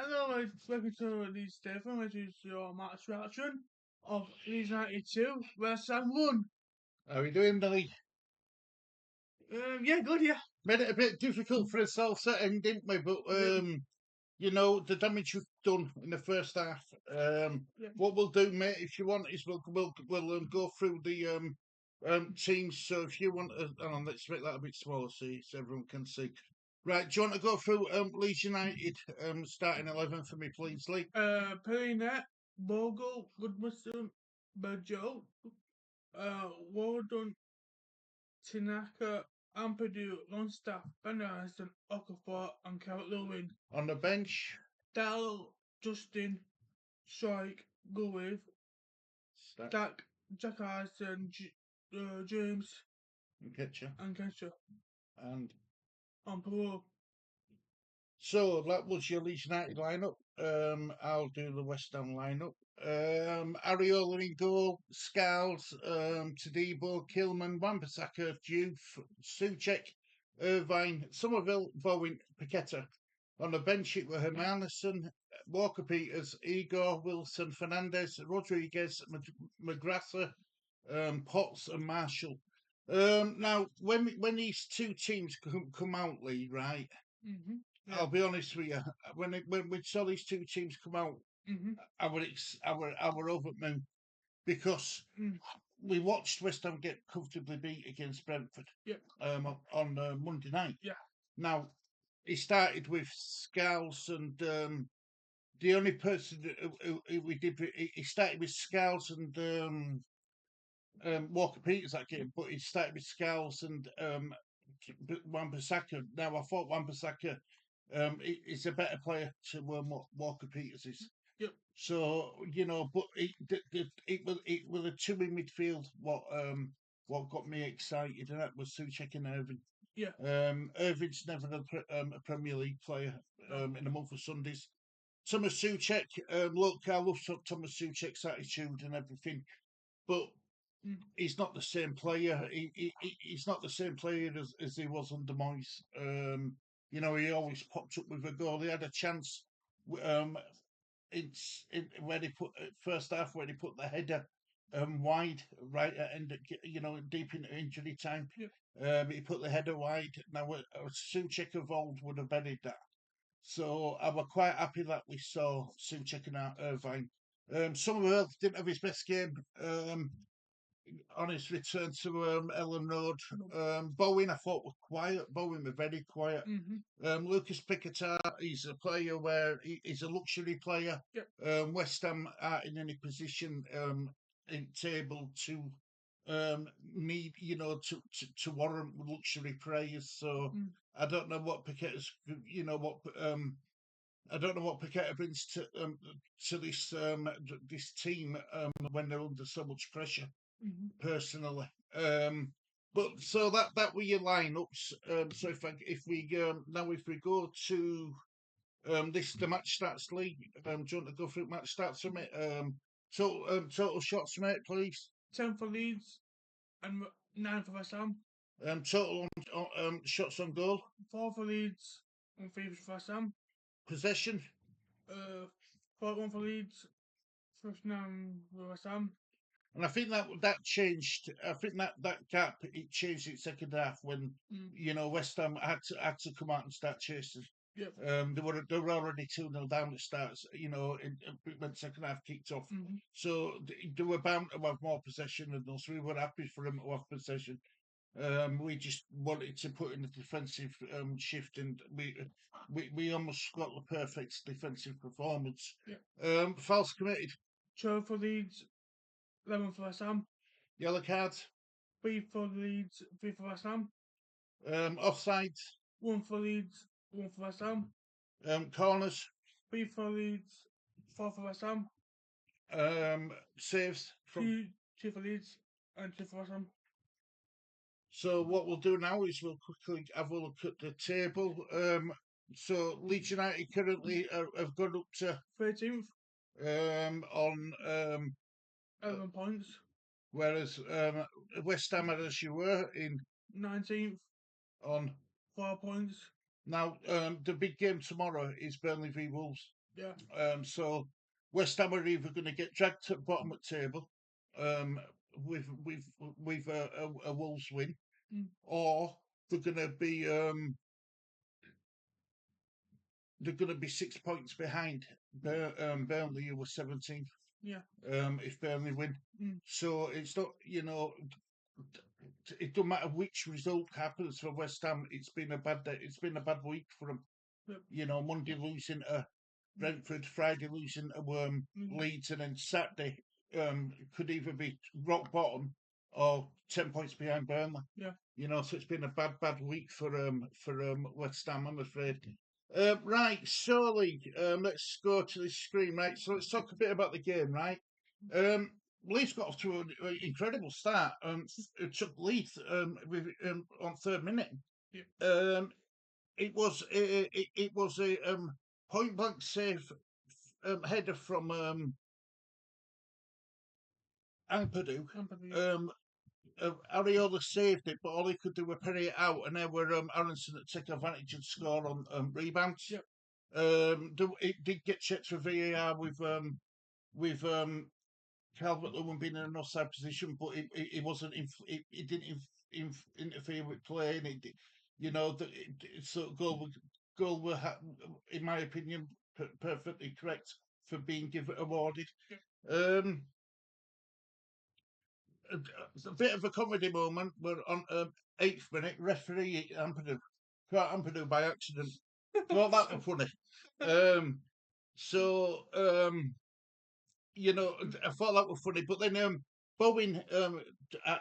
Hello, welcome to Leeds Stephen, which is your match reaction of Leeds 92 West Ham 1. How are we doing, Billy? Yeah, good, yeah. Made it a bit difficult for a self-setting, didn't we? But the damage we've done in the first half. Yeah. What we'll do, mate, if you want, is we'll go through the teams. So if you want, hang on, let's make that a bit smaller so everyone can see. Right, do you want to go through Leeds United starting 11 for me, please, Lee? Perinet, Bogle, Goodmanson, Berjo, Warden, Tanaka, Ampadu, Longstaff, Ben Anderson, Okafor, and Carrot Lewin. On the bench, Dal, Justin, Strike, Gulliv, Stack, Jack Harrison, James, and Ketcher, and Ketcher. and On parole. so that was your Leeds United lineup. I'll do the West Ham lineup. Areola in goal, Scales, Tadibo, Kilman, Wan-Bissaka, Diouf, Soucek, Irvine, Somerville, Bowen, Paqueta. On the bench it were Hermanison, Walker Peters, Igor, Wilson, Fernandez, Rodriguez, Magrassa, Potts and Marshall. Now, when these two teams come out, Lee, right? Mm-hmm. Yeah. I'll be honest with you. When we saw these two teams come out, Mm-hmm. I were over the moon because we watched West Ham get comfortably beat against Brentford. Yeah. On Monday night. Yeah. Now he started with Scales and the only person who we did he started with Scales and Walker Peters that game, but he started with Scales and Wan-Bissaka. Now I thought Wan-Bissaka is a better player to what Walker Peters is. Yep. So but it was a two in midfield. What got me excited, and that was Soucek and Irving. Yeah. Irving's never a Premier League player in the month of Sundays. Thomas Soucek, look, I love Thomas Soucek's attitude and everything, but he's not the same player. He's not the same player as he was under Moyes. He always popped up with a goal. He had a chance when he put first half when he put the header wide right at end, deep into injury time. Yeah. He put the header wide. Now Soucek of old would have buried that. So I was quite happy that we saw Soucek and Irvine. Somerville didn't have his best game. On his return to Ellen Road. Bowen, I thought, were quiet. Bowen were very quiet. Mm-hmm. Lucas Piquetá, he's a player where he's a luxury player. Yep. West Ham aren't in any position in table to need, to warrant luxury players. So I don't know what Piqueta's, I don't know what Paqueta brings to this team when they're under so much pressure. Personally, but so that were your lineups. So if we go to the match stats league, do you want to go through match stats for me? Total shots, mate, please. 10 for Leeds and 9 for West Ham. Total shots on goal. 4 for Leeds and 3 for West Ham. Possession. 4-1 for Leeds, 59 for West Ham. And I think that changed. I think that gap it changed in second half when West Ham had to come out and start chasing. Yep. They were already 2-0 down at starts. When second half kicked off, so they were bound to have more possession than us. We were happy for them to have possession. We just wanted to put in a defensive shift, and we almost got the perfect defensive performance. Yep. Fouls committed. 12 for Leeds. 11 for West Ham. Yellow cards. 3 for Leeds, 3 for West Ham. Offside. 1 for Leeds, 1 for West Ham. Corners. 3 for Leeds, 4 for West Ham. Saves. 2 for Leeds and 2 for West Ham. So what we'll do now is we'll quickly have a look at the table. So Leeds United currently have gone up to 13th. On 11 points. Whereas West Ham, as you were, in 19th on 4 points. Now the big game tomorrow is Burnley v Wolves. Yeah. So West Ham are either going to get dragged to the bottom of the table um, with a Wolves win, or they're going to be they're going to be 6 points behind Burnley, who were 17th. Yeah. If Burnley win, so it's not, it don't matter which result happens for West Ham. It's been a bad day. It's been a bad week for them. Yep. Monday losing to Brentford, Friday losing to Leeds, and then Saturday could either be rock bottom or 10 points behind Burnley. Yeah. So it's been a bad week for West Ham, I'm afraid. Right, surely, let's go to the screen. Right, so let's talk a bit about the game. Right, Leeds got off to an incredible start. It took Leeds on third minute. Yeah. It was a point blank save header from Ampadu. Areola saved it, but all he could do was parry it out, and then were Aronson that take advantage and score on rebounds. Yep. It did get checked for VAR with Calvert Lewin being in an offside position, but it wasn't. It didn't interfere with play, and it did, so goal were, in my opinion, perfectly correct for being given awarded. Um, a bit of a comedy moment. We're on 8th minute. Referee Ampadu by accident. Thought that was funny. So I thought that was funny, but then Bowen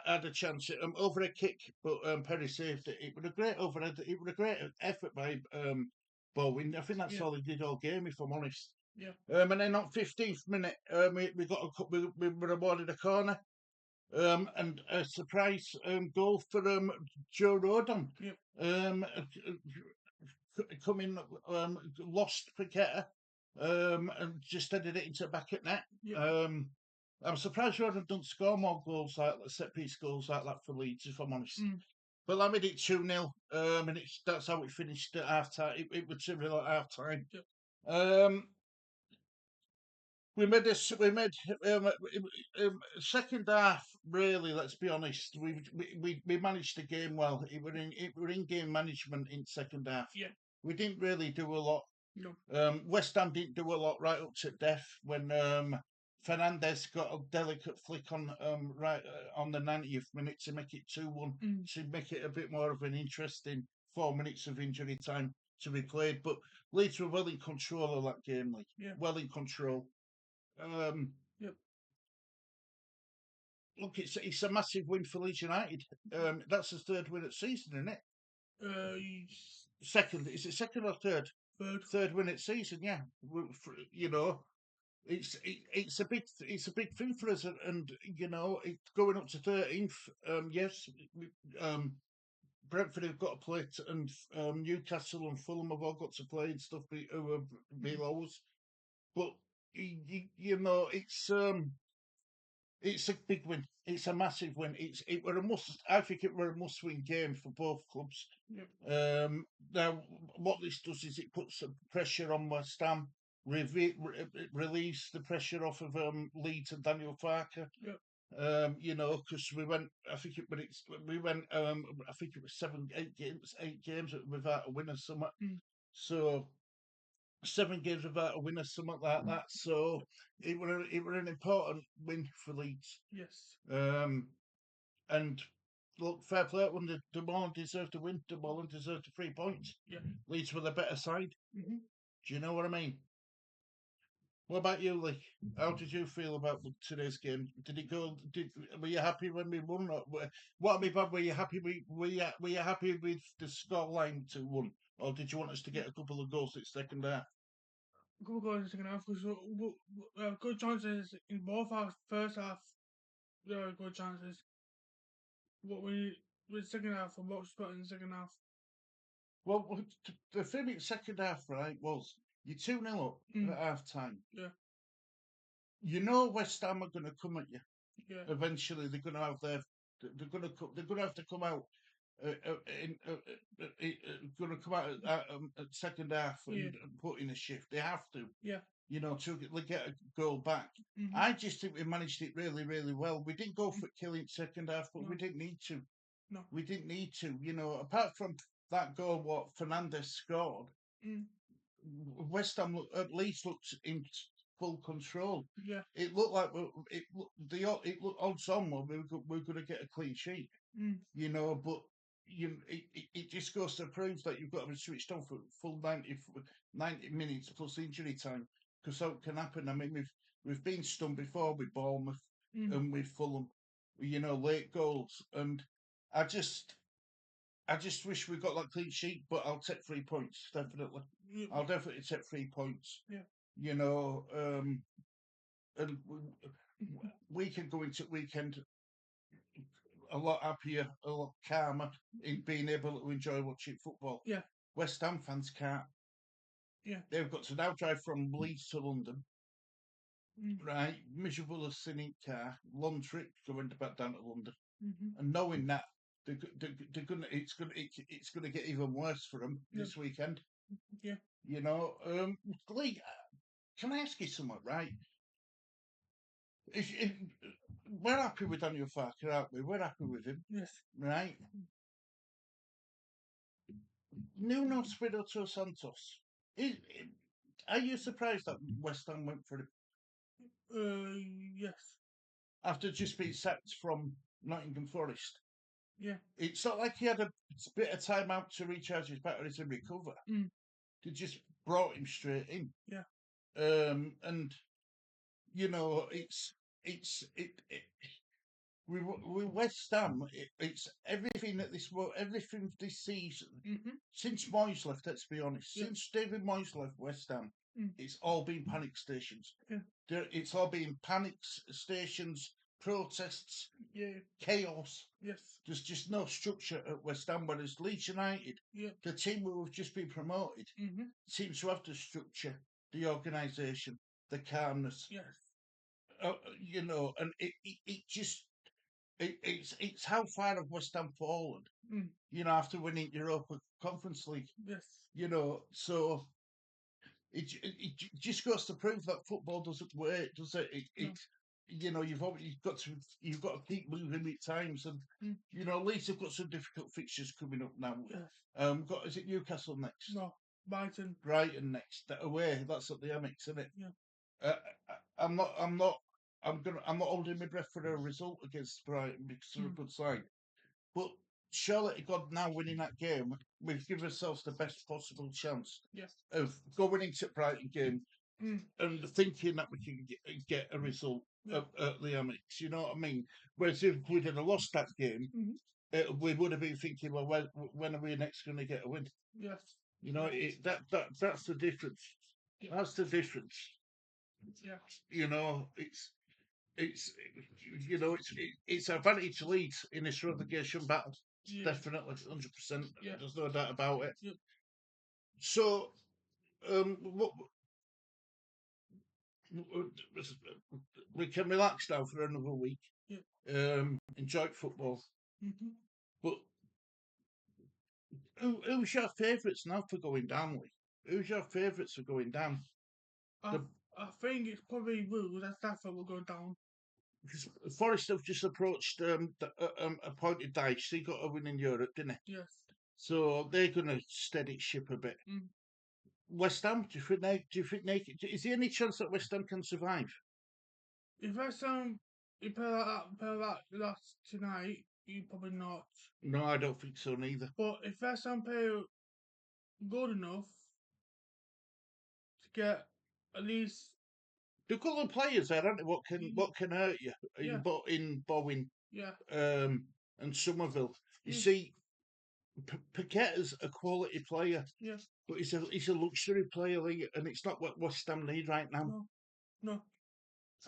had a chance over a kick, but Perry saved it. It was a great overhead. It was a great effort by Bowen. I think that's all he did all game, if I'm honest. Yeah. And then on 15th minute, we got we were awarded a corner. And a surprise goal for Joe Rodon. Yep. Coming lost Paqueta and just headed it into back at net. Yep. I'm surprised Rodon don't score more goals like set piece goals like that for Leeds, if I'm honest. But that made it 2-0, and that's how it finished at half time. It was 2-0 at half time. Yep. We made second half. Really, let's be honest. We managed the game well. It were in game management in second half. Yeah. We didn't really do a lot. No. West Ham didn't do a lot right up to death when Fernandez got a delicate flick on right on the 90th minute to make it 2-1, to make it a bit more of an interesting 4 minutes of injury time to be played. But Leeds were well in control of that game, well in control. Yep. Look, it's a massive win for Leeds United. That's the third win at season, isn't it? Second. Is it second or third? Third win at season. Yeah. It's a big thing for us, and it's going up to 13th. Yes. Brentford have got to play, and Newcastle and Fulham have all got to play and stuff. Who are below us, but it's a big win. It's a massive win. It were a must. I think it were a must-win game for both clubs. Yep. Now, what this does is it puts some pressure on West Ham, relieves the pressure off of Leeds and Daniel Farker. Yep. Because we went. I think it. But we went. I think it was 8 games without a win or something. So 7 games without a win or something like that. So it were an important win for Leeds. Yes. And look, fair play when the Moreland deserved to win. The Moreland deserved 3 points. Yeah. Leeds were the better side. Mm-hmm. Do you know what I mean? What about you, Lee? How did you feel about today's game? Did it go? Were you happy when we won? What I mean, Bob, were you happy? Were you happy with the scoreline to 1, or did you want us to get a couple of goals in second half? Good goals in second half because good chances in both halves. First half, there were good chances. What we with second half, and what was got in the second half? Well, the thing in second half, right, was you're 2-0 up at half time. Yeah. West Ham are going to come at you. Yeah. Eventually, they're going to have to come out. going to come out at second half and put in a shift. They have to, to get a goal back. I just think we managed it really, really well. We didn't go for killing second half, but we didn't need to. No. We didn't need to. Apart from that goal, what Fernandez scored, West Ham at least looked in full control. Yeah. It looked like it looked odds on we were going to get a clean sheet. But it just goes to prove that you've got to be switched on for full 90 minutes plus injury time, because that can happen. I mean, we've been stung before with Bournemouth and with Fulham, late goals, and I just wish we got that clean sheet. But I'll take 3 points definitely. I'll definitely take 3 points. And we can go into weekend a lot happier, a lot calmer in being able to enjoy watching football. Yeah. West Ham fans can't. Yeah. They've got to now drive from Leeds to London. Right, miserable as cynic car, long trip going back down to London, and knowing that they're gonna, it's gonna get even worse for them this weekend. Yeah. Lee, can I ask you something? Right, if we're happy with Daniel Farker, aren't we? We're happy with him. Yes. Right. Nuno Espirito Santos. Are you surprised that West Ham went for him? Yes. After just being sacked from Nottingham Forest. Yeah. It's not like he had a bit of time out to recharge his batteries and recover. They just brought him straight in. Yeah. And with West Ham, it's everything everything this season since Moyes left. Let's be honest, since David Moyes left West Ham, it's all been panic stations. It's all been panic stations, protests, chaos. Yes. There's just no structure at West Ham. Whereas Leeds United, the team who have just been promoted, seems to have the structure, the organisation, the calmness. Yes. And it's how far have West Ham fallen, after winning Europa Conference League. Yes. So it just goes to prove that football doesn't work, does it? You've got to keep moving with times, and Leeds have got some difficult fixtures coming up now. Yes. Is it Newcastle next? No, Brighton next. Away. That's at the Amex, isn't it? Yeah. I'm not holding my breath for a result against Brighton because they're a good side. But surely God, now winning that game, we've given ourselves the best possible chance of going into Brighton game and thinking that we can get a result at the Amex. You know what I mean? Whereas if we'd have lost that game, we would have been thinking, well, when are we next going to get a win? Yes. That's the difference. Yeah. That's the difference. Yeah. It's a advantage to Leeds in this relegation battle. Definitely, 100%. Yeah. There's no doubt about it. Yeah. So, we can relax now for another week. Yeah. Enjoy football. But who's your favourites now for going down, Lee? Who's your favourites for going down? I think it's probably Wolves. That's what will go down. Because Forest have just approached appointed Dyche. He got a win in Europe, didn't he? Yes. So they're going to steady ship a bit. West Ham, do you think they? Is there any chance that West Ham can survive? If West Ham play like last tonight, you probably not. No, I don't think so neither. But if West Ham play good enough to get at least. They've got the players there, haven't they? What can hurt you in Bowen, and Somerville? You see, Paqueta's a quality player, but he's a luxury player, and it's not what West Ham need right now. No.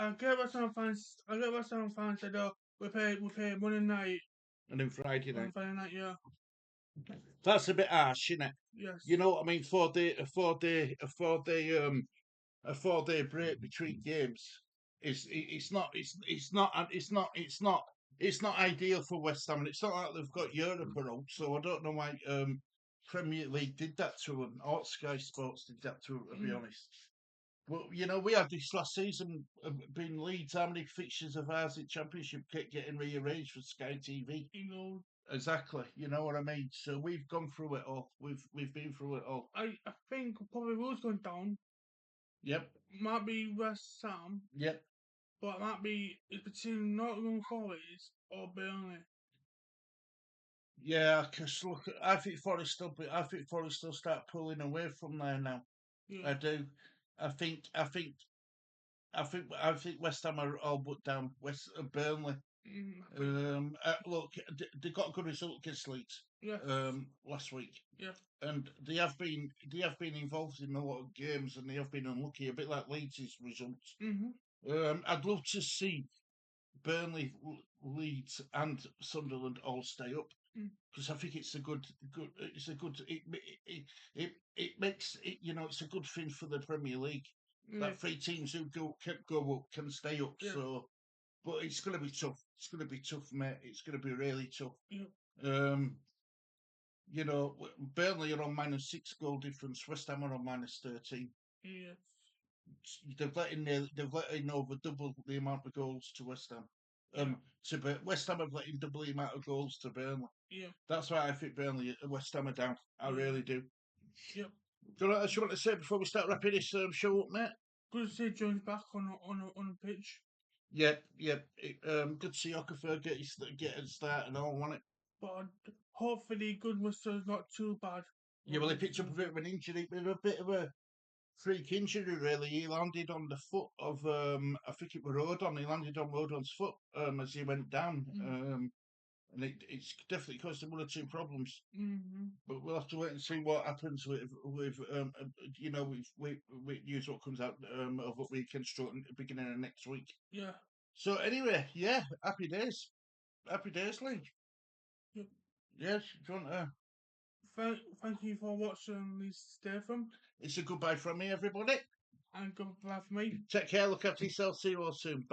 I get West Ham fans said, "Oh, we pay Monday night and then Friday night." Friday night, yeah. That's a bit harsh, isn't it? Yes. You know what I mean? A 4 day break between games. It's not it's not ideal for West Ham, and it's not like they've got Europe around. So I don't know why Premier League did that to them, or Sky Sports did that to them. To be Mm, honest, well, we had this last season, being Leeds. How many fixtures of ours in Championship kept getting rearranged for Sky TV? you know, Exactly, you know what I mean. So we've gone through it all. We've been through it all. I think probably who's going down Yep, might be West Ham, yep. but it might be it's between Nottingham Forest or Burnley. Yeah, because look, I think I think Forest will start pulling away from there now. Yeah. I do. I think. I think. I think West Ham are all but down. Burnley. I think. Look, they got a good result against Leeds Yeah. last week, Yeah. and they have been involved in a lot of games, and they have been unlucky, a bit like Leeds' results. Mhm. I'd love to see Burnley, Leeds, and Sunderland all stay up Mm. because I think it's a good. It's a good. It makes it. It's a good thing for the Premier League Yeah. that three teams who can go up can stay up. Yeah. So, but it's going to be tough. It's going to be tough, mate. It's going to be really tough. Yeah. Um, Burnley are on -6 goal difference. West Ham are on -13. Yeah. They've let in over double the amount of goals to West Ham. Yeah. West Ham have let in double the amount of goals to Burnley. Yeah. That's why I think Burnley, West Ham are down. I Yeah. really do. Yeah. Do you know what else you want to say before we start wrapping this show up, mate? Good to see Jones back on a pitch, Yep, yep. Good to see Okafor get a start and all, wasn't it? but hopefully Goodman's not too bad. Yeah, well, he picked up a bit of an injury, a bit of a freak injury, really. He landed on the foot of, I think it was Rodon. He landed on Rodon's foot as he went down. Mm. And it's definitely caused him one or two problems. Mm-hmm. But we'll have to wait and see what happens with news what comes out over weekend, beginning of next week. Yeah. So anyway, yeah, happy days, Lee. Yep. Yes, do you want to? Thank you for watching this Stephen It's a goodbye from me, everybody. and goodbye for me. Take care. Look after yourself. See you all soon. Bye.